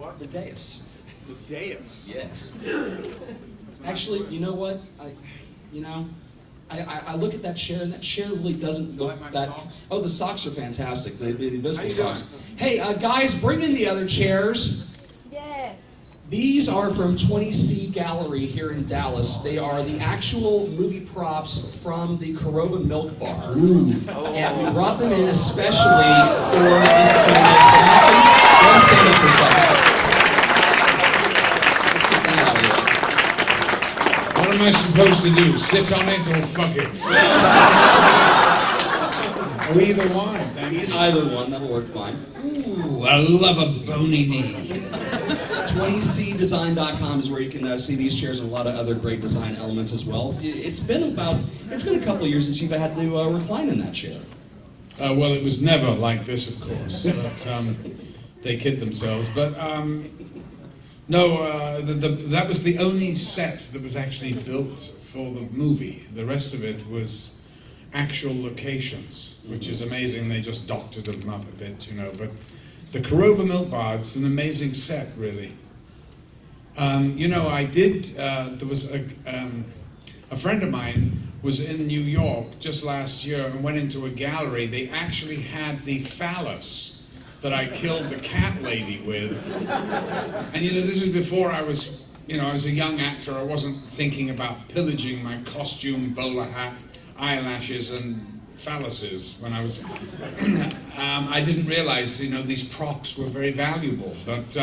what? The dais. The dais. Yes. Actually, you know what? I look at that chair, and that chair really doesn't look like my that. socks? Oh, the socks are fantastic. The invisible How you socks. doing? Hey, guys, bring in the other chairs. Yes. These are from 20C Gallery here in Dallas. They are the actual movie props from the Korova Milk Bar. And we brought them in especially for these candidates. So Malcolm, go and stand up for a second. Let's get that out of here. What am I supposed to do? Sit on it or fuck it? Or either one. Either one, that'll work fine. Ooh, I love a bony knee. 20cdesign.com is where you can see these chairs and a lot of other great design elements as well. It's been a couple of years since you've had to recline in that chair. Well, it was never like this, of course. But, they kid themselves. But no, that was the only set that was actually built for the movie. The rest of it was actual locations, which is amazing. They just doctored them up a bit, you know. But the Korova Milk Bar, it's an amazing set, really. You know, I did, there was a friend of mine was in New York just last year and went into a gallery. They actually had the phallus that I killed the cat lady with. And you know, this is before I was, you know, I was a young actor. I wasn't thinking about pillaging my costume, bowler hat, eyelashes, and phalluses when I was. I didn't realize, you know, these props were very valuable. But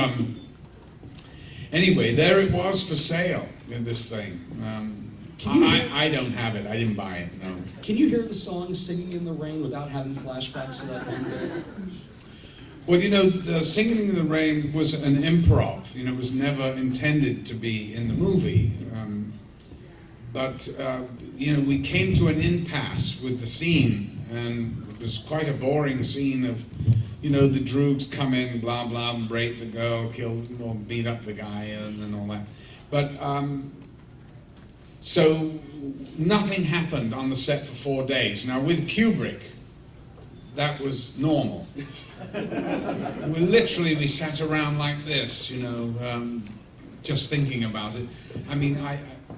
anyway, there it was for sale in this thing. I don't have it. I didn't buy it. No. Can you hear the song "Singing in the Rain" without having flashbacks to that one day? Well, you know, the Singing in the Rain was an improv. You know, it was never intended to be in the movie. But you know, we came to an impasse with the scene, and it was quite a boring scene of, you know, the droogs come in, blah, blah, and rape the girl, kill or beat up the guy, and all that. But, so nothing happened on the set for 4 days. Now, with Kubrick, that was normal. We sat around like this, you know, just thinking about it. I mean,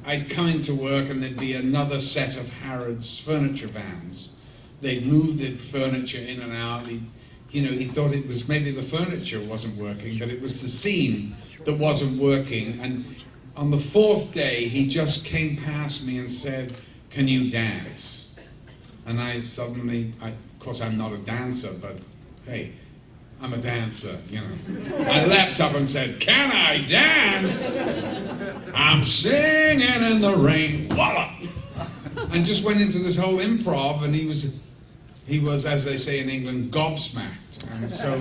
I'd come into work and there'd be another set of Harrods furniture vans. They'd move the furniture in and out. He thought it was maybe the furniture wasn't working, but it was the scene that wasn't working. And on the 4th day, he just came past me and said, "Can you dance?" And I suddenly, of course I'm not a dancer, but hey, I'm a dancer, you know. I leapt up and said, "Can I dance? I'm singing in the rain." Voila! And just went into this whole improv, and he was, as they say in England, gobsmacked. And so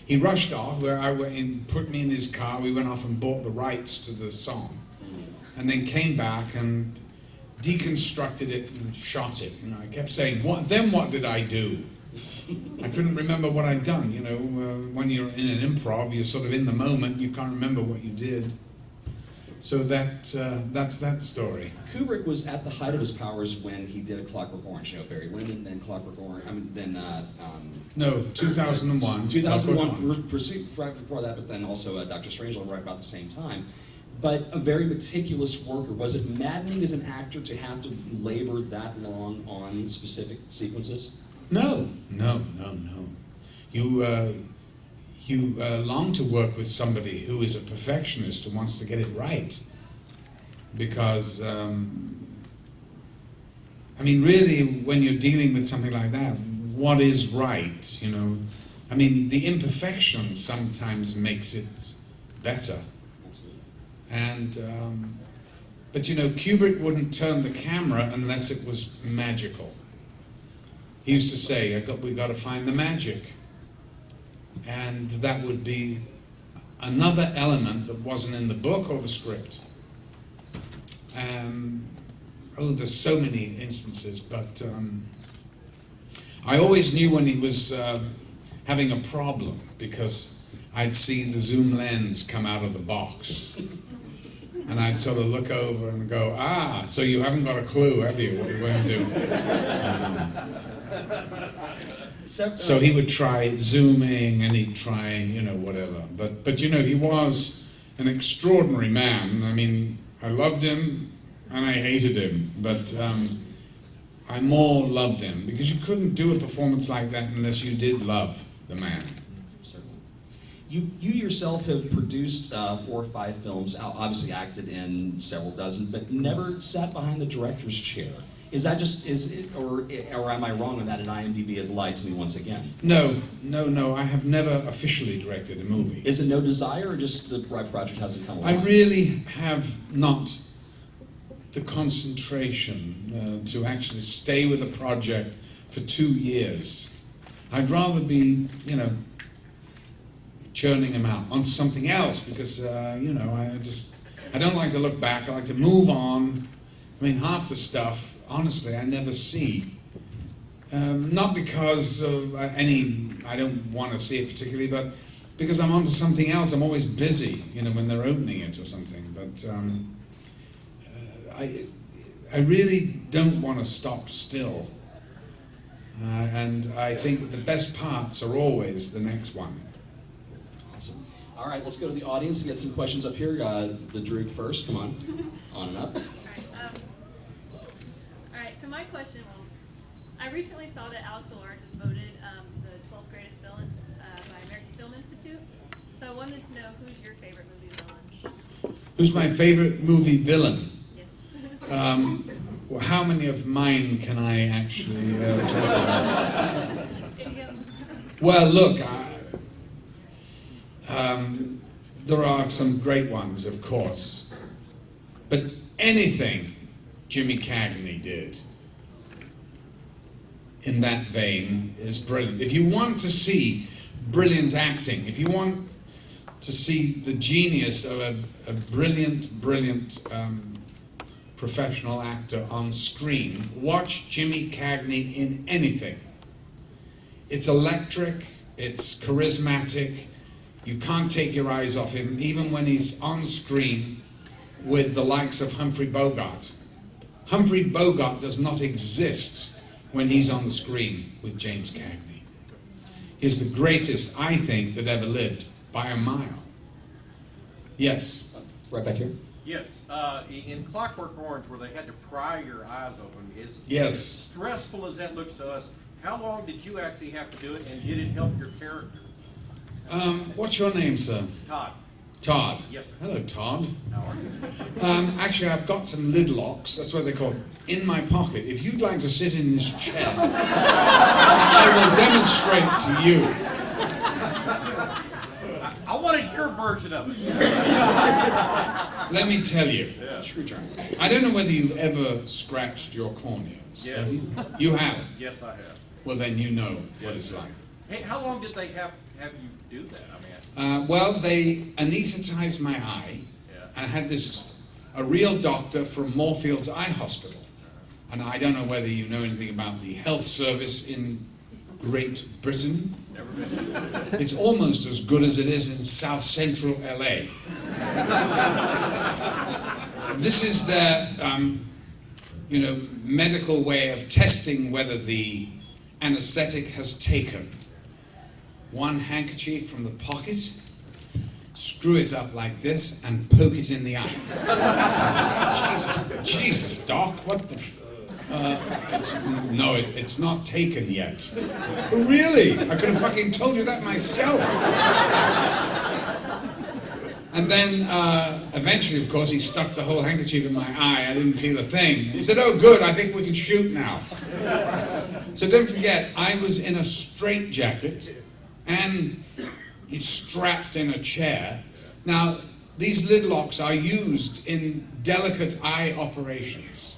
he rushed off, where I went in, put me in his car. We went off and bought the rights to the song, and then came back and deconstructed it and shot it. You know, I kept saying, "What? Then what did I do?" I couldn't remember what I'd done. You know, when you're in an improv, you're sort of in the moment. You can't remember what you did. So that's that story. Kubrick was at the height of his powers when he did A Clockwork Orange. You know, Barry Lyndon, then Clockwork Orange. No, 2001. 2001, right before that, but then also Dr. Strangelove right about the same time. But a very meticulous worker. Was it maddening as an actor to have to labor that long on specific sequences? No. You long to work with somebody who is a perfectionist and wants to get it right. Because, I mean, really, when you're dealing with something like that, what is right, you know? I mean, the imperfection sometimes makes it better. And, but you know, Kubrick wouldn't turn the camera unless it was magical. He used to say, we got to find the magic. And that would be another element that wasn't in the book or the script. There's so many instances, but I always knew when he was having a problem, because I'd see the zoom lens come out of the box. And I'd sort of look over and go, so you haven't got a clue, have you, what you're going to do? So he would try zooming and he'd try, you know, whatever. But you know, he was an extraordinary man. I mean, I loved him and I hated him, but I more loved him because you couldn't do a performance like that unless you did love the man. Certainly. You yourself have produced 4 or 5 films, obviously acted in several dozen, but never sat behind the director's chair. Is that or am I wrong on that, and IMDb has lied to me once again? No, I have never officially directed a movie. Is it no desire, or just the right project hasn't come along? I really have not the concentration to actually stay with a project for 2 years. I'd rather be, you know, churning them out on something else because, you know, I don't like to look back. I like to move on. I mean, half the stuff, honestly, I never see. Not because of I don't want to see it particularly, but because I'm onto something else. I'm always busy, you know, when they're opening it or something. But I really don't want to stop still. And I think the best parts are always the next one. Awesome. All right, let's go to the audience and get some questions up here. The Droog first, come on and up. All right, so my question, I recently saw that Alex Orange was voted the 12th greatest villain by American Film Institute. So I wanted to know, who's your favorite movie villain? Who's my favorite movie villain? Yes. Well, how many of mine can I actually talk about? Well, look, there are some great ones, of course, but anything Jimmy Cagney did in that vein is brilliant. If you want to see brilliant acting, if you want to see the genius of a brilliant professional actor on screen, watch Jimmy Cagney in anything. It's electric, it's charismatic, you can't take your eyes off him, even when he's on screen with the likes of Humphrey Bogart. Humphrey Bogart does not exist when he's on the screen with James Cagney. He's the greatest, I think, that ever lived, by a mile. Yes? Right back here. Yes, in Clockwork Orange, where they had to pry your eyes open, Yes. as stressful as that looks to us, how long did you actually have to do it, and did it help your character? What's your name, sir? Todd. Todd. Yes, sir. Hello, Todd. How are you? Actually, I've got some lid locks, that's what they're called, in my pocket. If you'd like to sit in this chair, I will demonstrate to you. I wanted your version of it. Let me tell you. Yeah. I don't know whether you've ever scratched your corneas. Yes. Have you? You have? Yes, I have. Well, then you know what it's like. Hey, how long did they have you do that? Well, they anesthetized my eye. Yeah. And I had a real doctor from Moorfields Eye Hospital. And I don't know whether you know anything about the health service in Great Britain. Never been. It's almost as good as it is in South Central LA. This is their, medical way of testing whether the anesthetic has taken. One handkerchief from the pocket, screw it up like this, and poke it in the eye. Jesus, Doc, what the it's not taken yet. Oh, really? I could have fucking told you that myself. And then, eventually, of course, he stuck the whole handkerchief in my eye. I didn't feel a thing. He said, "Oh, good, I think we can shoot now." So don't forget, I was in a straitjacket, and he's strapped in a chair. Now, these lid locks are used in delicate eye operations.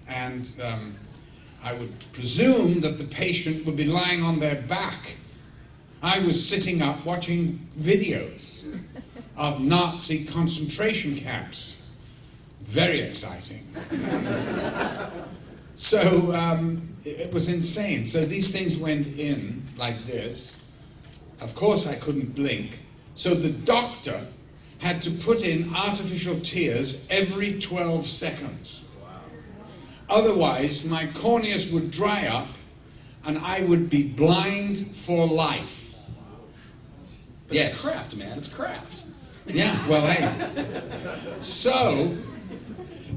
And I would presume that the patient would be lying on their back. I was sitting up watching videos of Nazi concentration camps. Very exciting. So it was insane. So these things went in like this. Of course I couldn't blink. So the doctor had to put in artificial tears every 12 seconds. Otherwise, my corneas would dry up and I would be blind for life. But Yes. It's craft, man. It's craft. Yeah, well, hey. So,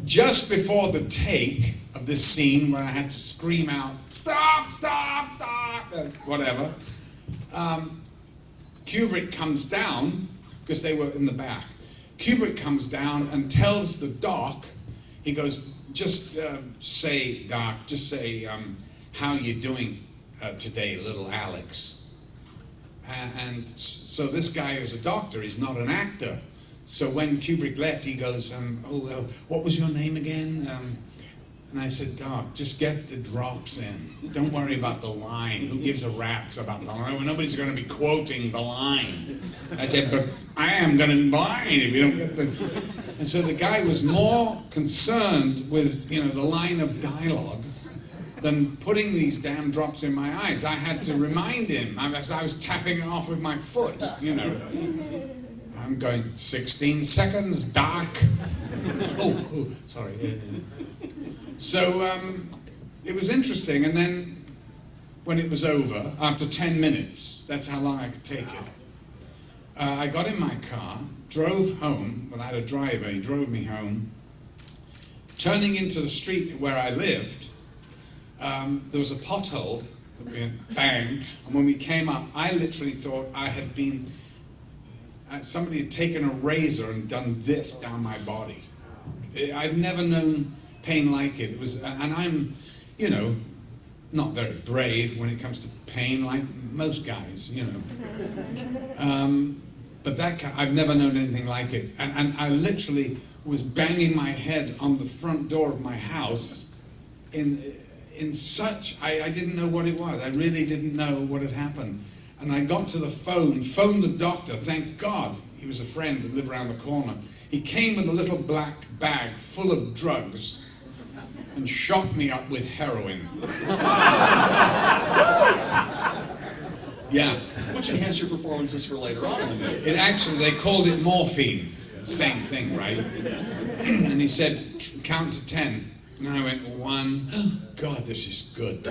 just before the take of this scene where I had to scream out, stop, stop, stop, whatever, Kubrick comes down, because they were in the back. Kubrick comes down and tells the doc, he goes, just say, Doc, just say, how you doing today, little Alex? And so this guy is a doctor, he's not an actor. So when Kubrick left, he goes, what was your name again? And I said, Doc, just get the drops in. Don't worry about the line. Who gives a rat's about the line? Nobody's going to be quoting the line. I said, but I am going to be blind if you don't get the... And so the guy was more concerned with, the line of dialogue than putting these damn drops in my eyes. I had to remind him, as I was tapping it off with my foot, I'm going, 16 seconds, Doc. Oh, sorry. So it was interesting, and then when it was over, after 10 minutes, that's how long I could take it, I got in my car, drove home. Well, I had a driver, he drove me home. Turning into the street where I lived, there was a pothole that went bang, and when we came up, I literally thought I had been, somebody had taken a razor and done this down my body. I'd never known pain like it. It was, and I'm, not very brave when it comes to pain, like most guys, But I've never known anything like it. And I literally was banging my head on the front door of my house in such, I didn't know what it was. I really didn't know what had happened. And I got to the phoned the doctor, thank God. He was a friend that lived around the corner. He came with a little black bag full of drugs and shot me up with heroin. Yeah. Which enhanced your performances for later on in the movie. It actually, they called it morphine. Same thing, right? And he said, count to 10. And I went, 1. Oh, God, this is good. 2.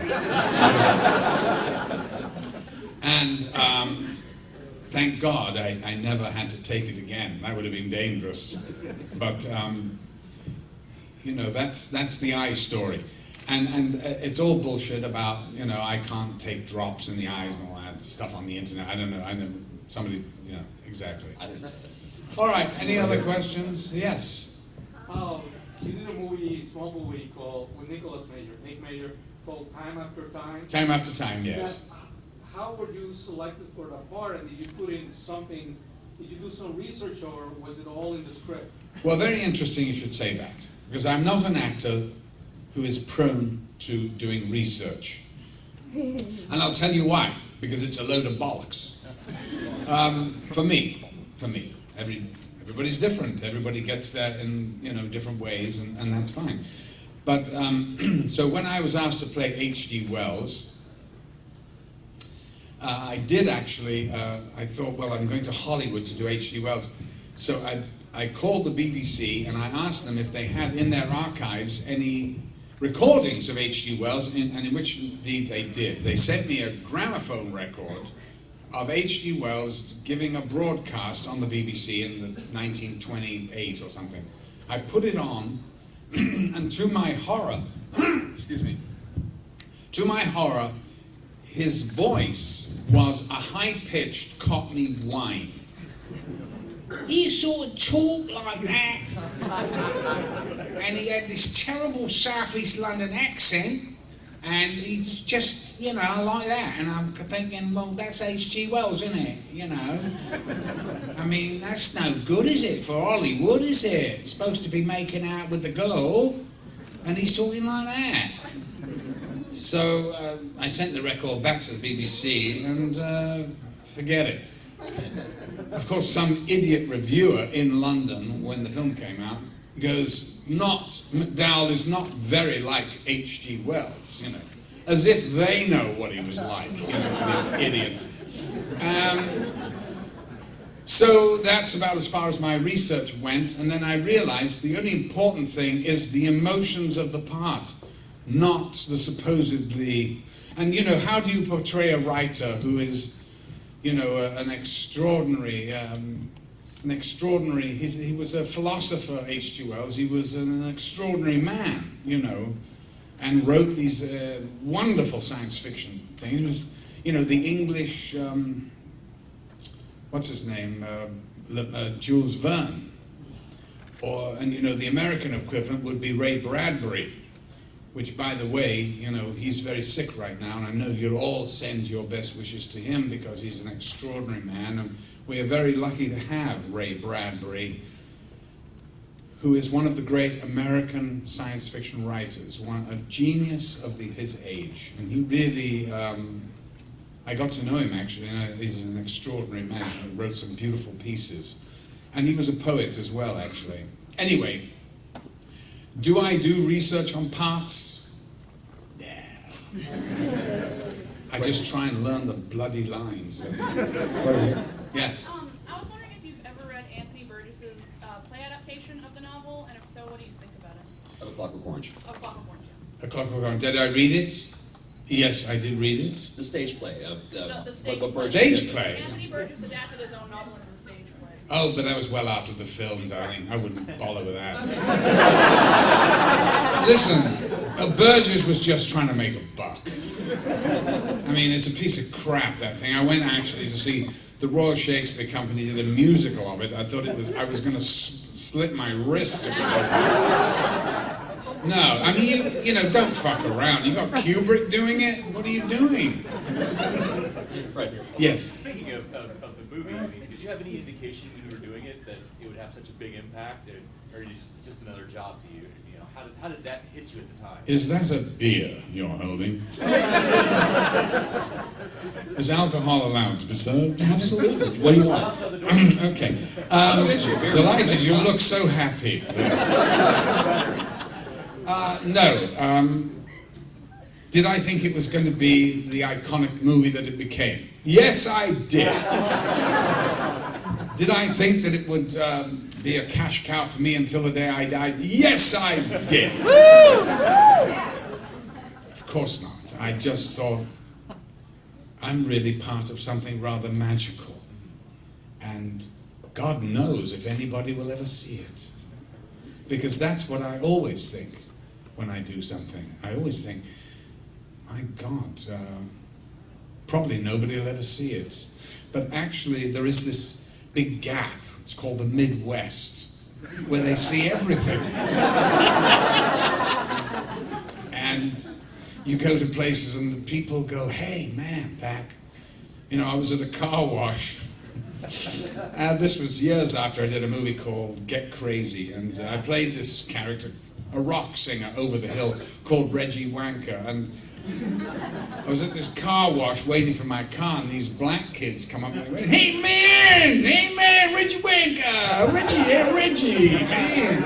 And thank God I never had to take it again. That would have been dangerous. But, that's the eye story. And it's all bullshit about, I can't take drops in the eyes and all that stuff on the internet. I don't know. I never, somebody, exactly. I didn't say that. All right, any other questions? Yes. You did a movie, small movie called, with Nick Major, called Time After Time. Time After Time, yes. How were you selected for that part, and did you put in something, did you do some research, or was it all in the script? Well, very interesting you should say that, because I'm not an actor who is prone to doing research. And I'll tell you why, because it's a load of bollocks. For me. Everybody's different. Everybody gets there in, different ways, and that's fine. But, so when I was asked to play H.G. Wells, I did actually, I thought, well, I'm going to Hollywood to do H.G. Wells. So I called the BBC and I asked them if they had in their archives any recordings of H.G. Wells, and in which indeed they did. They sent me a gramophone record of H.G. Wells giving a broadcast on the BBC in the 1928 or something. I put it on, and to my horror, excuse me, to my horror, his voice was a high-pitched Cockney whine. He sort of talked like that, and he had this terrible South East London accent, and he just, like that. And I'm thinking, well, that's H.G. Wells, isn't it? I mean, that's no good, is it, for Hollywood, is it? It's supposed to be making out with the girl, and he's talking like that. So I sent the record back to the BBC, and forget it. Of course, some idiot reviewer in London, when the film came out, goes, McDowell is not very like H.G. Wells, as if they know what he was like, these idiots. So that's about as far as my research went, and then I realized the only important thing is the emotions of the part, not the supposedly And you know, how do you portray a writer who is, you know, an extraordinary, he was a philosopher, H.G. Wells. He was an extraordinary man, you know, and wrote these wonderful science fiction things. He was, you know, the English, what's his name, Jules Verne. And you know, the American equivalent would be Ray Bradbury, which, by the way, you know, he's very sick right now, and I know you'll all send your best wishes to him because he's an extraordinary man, and we are very lucky to have Ray Bradbury, who is one of the great American science fiction writers, a genius of his age. And he really, I got to know him actually, and he's an extraordinary man, he wrote some beautiful pieces. And he was a poet as well, actually. Anyway, do I do research on parts? Yeah. I just try and learn the bloody lines. That's it. Yes? I was wondering if you've ever read Anthony Burgess's play adaptation of the novel, and if so, what do you think about it? Of A Clockwork Orange. Of Clockwork Orange. A Clockwork Orange. Did I read it? Yes, I did read it. The stage play of The stage what Burgess Stage did. play? Anthony Burgess adapted his own novel into a stage play. Oh, but that was well after the film, darling. I wouldn't bother with that. Listen, Burgess was just trying to make a buck. I mean, it's a piece of crap, that thing. I went actually to see the Royal Shakespeare Company did a musical of it. I thought I was going to slit my wrists. It was so bad. No, I mean, you know, don't fuck around. You got Kubrick doing it? What are you doing? Right. Yes. Speaking of the movie, I mean, did you have any indication when you were doing it that it would have such a big impact, or is it just another job to you? You know, how did that hit you at the time? Is that a beer you're holding? Is alcohol allowed to be served? Absolutely. What do you want? Okay. I'll get you a beer. Delighted, you look so happy. No. Did I think it was going to be the iconic movie that it became? Yes, I did. Did I think that it would be a cash cow for me until the day I died? Yes, I did. Of course not. I just thought, I'm really part of something rather magical. And God knows if anybody will ever see it. Because that's what I always think when I do something. I always think, my God, probably nobody will ever see it. But actually, there is this big gap. It's called the Midwest, where they see everything. And you go to places and the people go, hey, man, you know, I was at a car wash. This was years after I did a movie called Get Crazy, and I played this character, a rock singer over the hill called Reggie Wanker, and I was at this car wash waiting for my car, and these black kids come up and they went, hey man, Reggie Wanker, Reggie, man.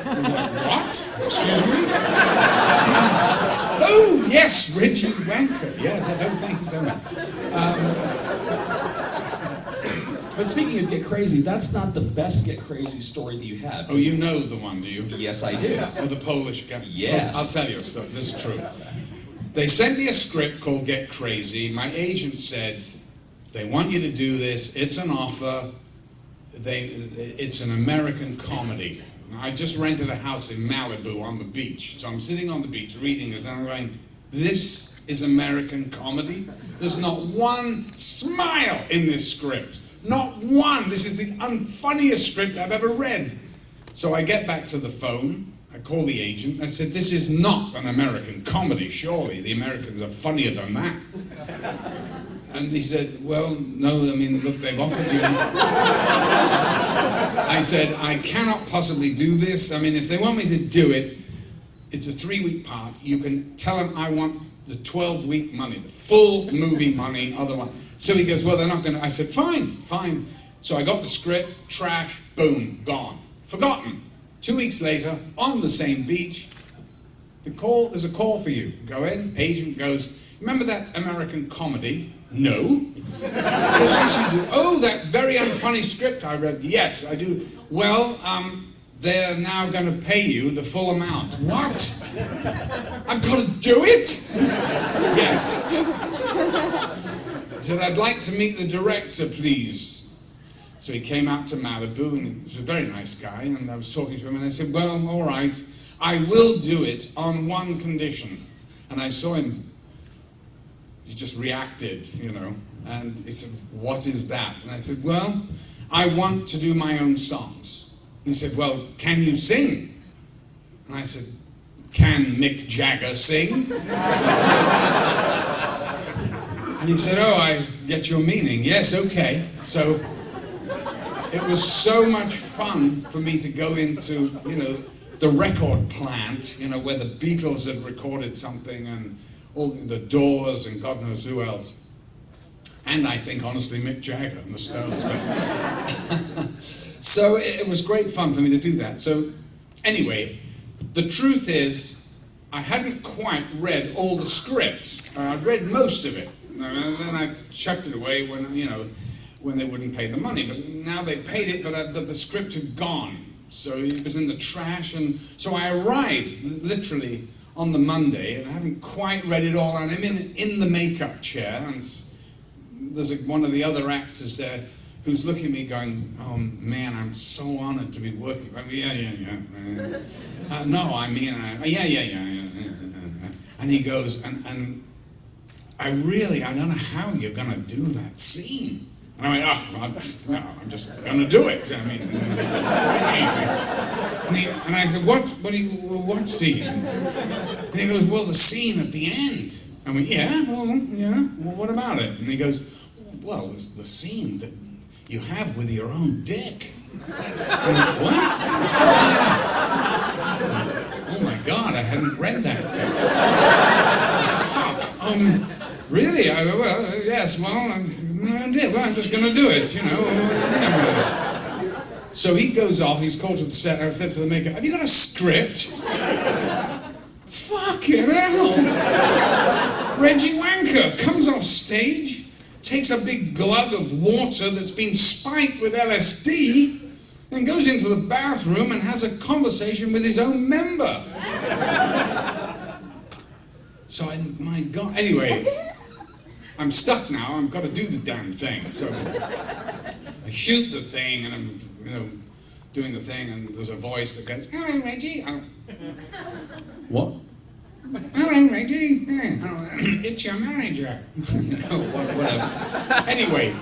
I was like, what? Excuse me? Oh, yes, Reggie Wanker. Yes, thank you so much. But speaking of Get Crazy, that's not the best Get Crazy story that you have. Oh, you know the one, do you? Yes, I do. Oh, the Polish guy? Yes. Oh, I'll tell you a story. This is true. They sent me a script called Get Crazy. My agent said, they want you to do this. It's an offer. It's an American comedy. I just rented a house in Malibu on the beach. So I'm sitting on the beach reading this, and I'm going, this is American comedy? There's not one smile in this script. Not one. This is the unfunniest script I've ever read. So I get back to the phone. I call the agent. I said, this is not an American comedy, surely. The Americans are funnier than that. And he said, well, no, I mean, look, they've offered you. I said, I cannot possibly do this. I mean, if they want me to do it, it's a 3-week part. You can tell them I want the 12-week money, the full movie money, otherwise. So he goes, well, they're not going to. I said, fine. So I got the script, trash, boom, gone. Forgotten. 2 weeks later, on the same beach, there's a call for you. Go in, agent goes, remember that American comedy? No. Yes, you do. Oh, that very unfunny script I read. Yes, I do. Well, they're now going to pay you the full amount. What? I've got to do it? Yes. He said, I'd like to meet the director, please. So he came out to Malibu, and he was a very nice guy, and I was talking to him, and I said, well, all right, I will do it on one condition. And I saw him, he just reacted, you know, and he said, what is that? And I said, well, I want to do my own songs. And he said, well, can you sing? And I said, can Mick Jagger sing? And he said, oh, I get your meaning. Yes, okay. So it was so much fun for me to go into, you know, the record plant, you know, where the Beatles had recorded something, and all the Doors and God knows who else. And I think, honestly, Mick Jagger and the Stones. But so it was great fun for me to do that. So anyway, the truth is, I hadn't quite read all the script. I'd read most of it. And then I chucked it away when, you know, when they wouldn't pay the money. But now they paid it, but the script had gone. So it was in the trash. And so I arrived, literally, on the Monday, and I haven't quite read it all. And I'm in the makeup chair, and there's one of the other actors there who's looking at me going, oh man, I'm so honored to be working. I mean, yeah. No, I mean, yeah. And he goes, and I don't know how you're going to do that scene. And I went, I'm just going to do it. I mean, and I said, what scene? And he goes, well, the scene at the end. I went, yeah, well, what about it? And he goes, well, it's the scene that you have with your own dick. I went, what? Oh my God, I hadn't read that. Fuck. Really? Yes, well, I'm just going to do it, you know. So he goes off, he's called to the set, I said to the maker, have you got a script? Fucking hell! Reggie Wanker comes off stage, takes a big glug of water that's been spiked with LSD, and goes into the bathroom and has a conversation with his own member. So, my God, anyway, I'm stuck now, I've got to do the damn thing. So I shoot the thing, and I'm, you know, doing the thing, and there's a voice that goes, hello, Reggie. What? Hello, Reggie. Yeah, it's your manager. Whatever. Anyway,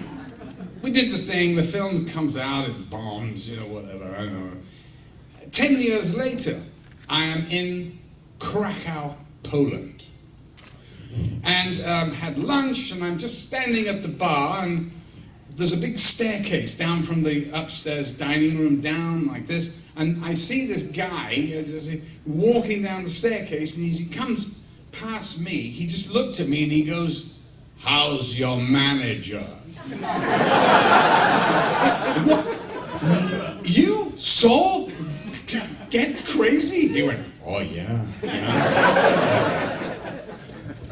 we did the thing, the film comes out, it bombs, you know, whatever, I don't know. 10 years later, I am in Krakow, Poland. And had lunch, and I'm just standing at the bar, and there's a big staircase down from the upstairs dining room down like this, and I see this guy walking down the staircase, and he comes past me. He just looked at me and he goes, how's your manager? What? You saw? Get crazy? He went, oh yeah.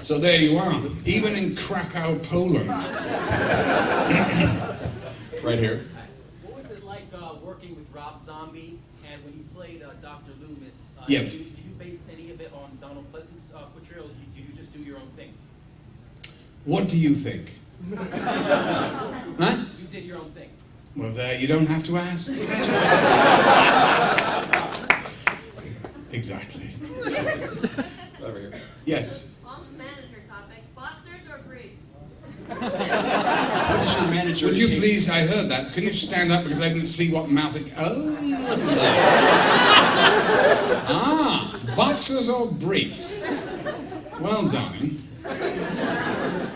So there you are, even in Krakow, Poland. Right here. What was it like working with Rob Zombie, and when you played Dr. Loomis? Yes. Did you base any of it on Donald Pleasant's portrayal, or did you just do your own thing? What do you think? Huh? You did your own thing. Well, there, you don't have to ask. Exactly. Over here. Yes. What is your manager? Would you please, I heard that. Can you stand up because I didn't see what mouth it... Oh. Ah, boxers or briefs? Well, darling,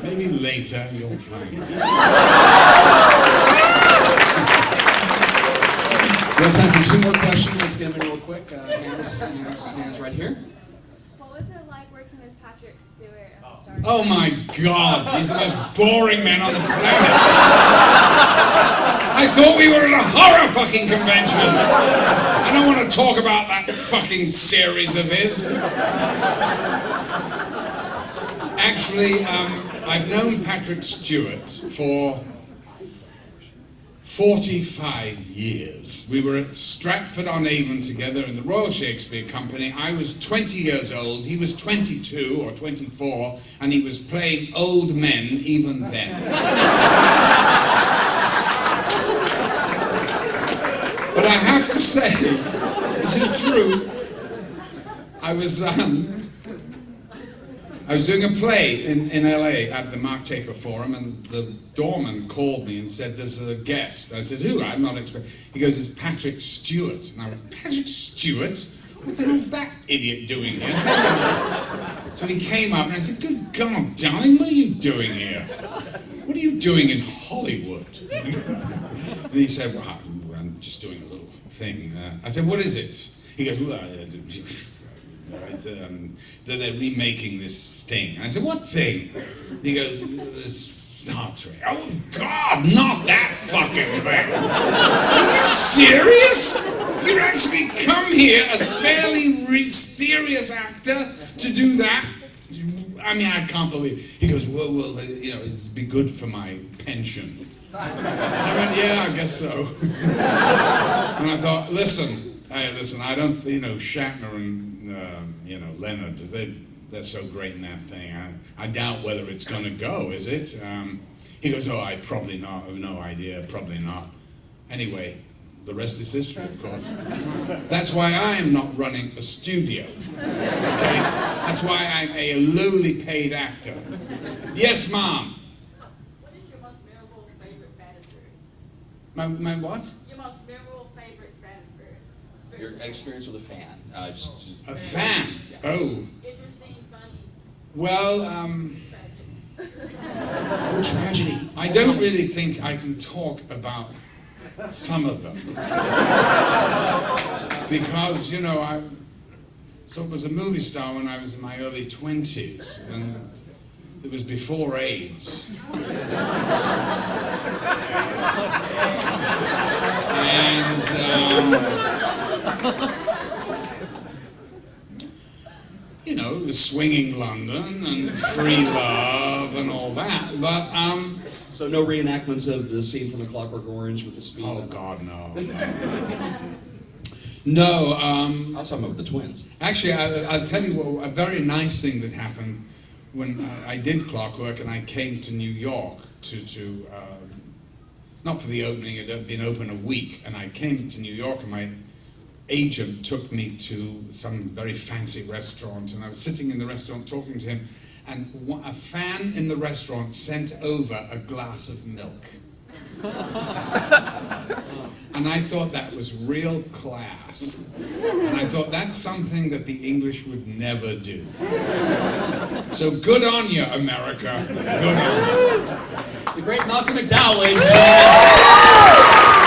maybe later you'll find. We have time for 2 more questions. Let's get them in real quick. Hands right here. What was it like working with Patrick Stewart at the start? Oh my God, he's the most boring man on the planet. I thought we were at a horror fucking convention. I don't want to talk about that fucking series of his. Actually, I've known Patrick Stewart for 45 years. We were at Stratford-on-Avon together in the Royal Shakespeare Company. I was 20 years old, he was 22 or 24, and he was playing old men even then. But I have to say, this is true, I was doing a play in LA at the Mark Taper Forum, and the doorman called me and said, there's a guest. I said, who? I'm not expecting. He goes, it's Patrick Stewart. And I went, Patrick Stewart? What the hell's that idiot doing here? So he came up and I said, good God, darling, what are you doing here? What are you doing in Hollywood? And he said, well, I'm just doing a little thing. I said, what is it? He goes, well, they're remaking this thing. I said, what thing? He goes, this Star Trek. Oh, God, not that fucking thing. Are you serious? You'd actually come here, a fairly serious actor, to do that? I mean, I can't believe. He goes, well, you know, it'd be good for my pension. I went, yeah, I guess so. And I thought, listen, I don't, you know, Shatner and, you know, Leonard, they're so great in that thing. I doubt whether it's going to go, is it? He goes, oh, I probably not, I have no idea, probably not. Anyway, the rest is history, of course. That's why I am not running a studio, okay? That's why I'm a lowly paid actor. Yes, Mom? What is your most memorable favorite fan experience? My what? Your most memorable favorite fan experience? Your experience with a fan. Just A fan? Yeah. Oh. Interesting, funny, Well, tragic. Oh, tragedy. I don't really think I can talk about some of them. Because, you know, I was a movie star when I was in my early 20s, and it was before AIDS. And, you know, it was swinging London and free love and all that, but, So no reenactments of the scene from the Clockwork Orange with the speed? oh God, no. No, I was talking about the twins. actually, I'll tell you what, a very nice thing that happened when I did Clockwork and I came to New York to not for the opening, it had been open a week, and I came to New York and my agent took me to some very fancy restaurant, and I was sitting in the restaurant talking to him, and a fan in the restaurant sent over a glass of milk. And I thought that was real class. And I thought that's something that the English would never do. So good on you, America. Good on you. The great Malcolm McDowell, ladies and gentlemen.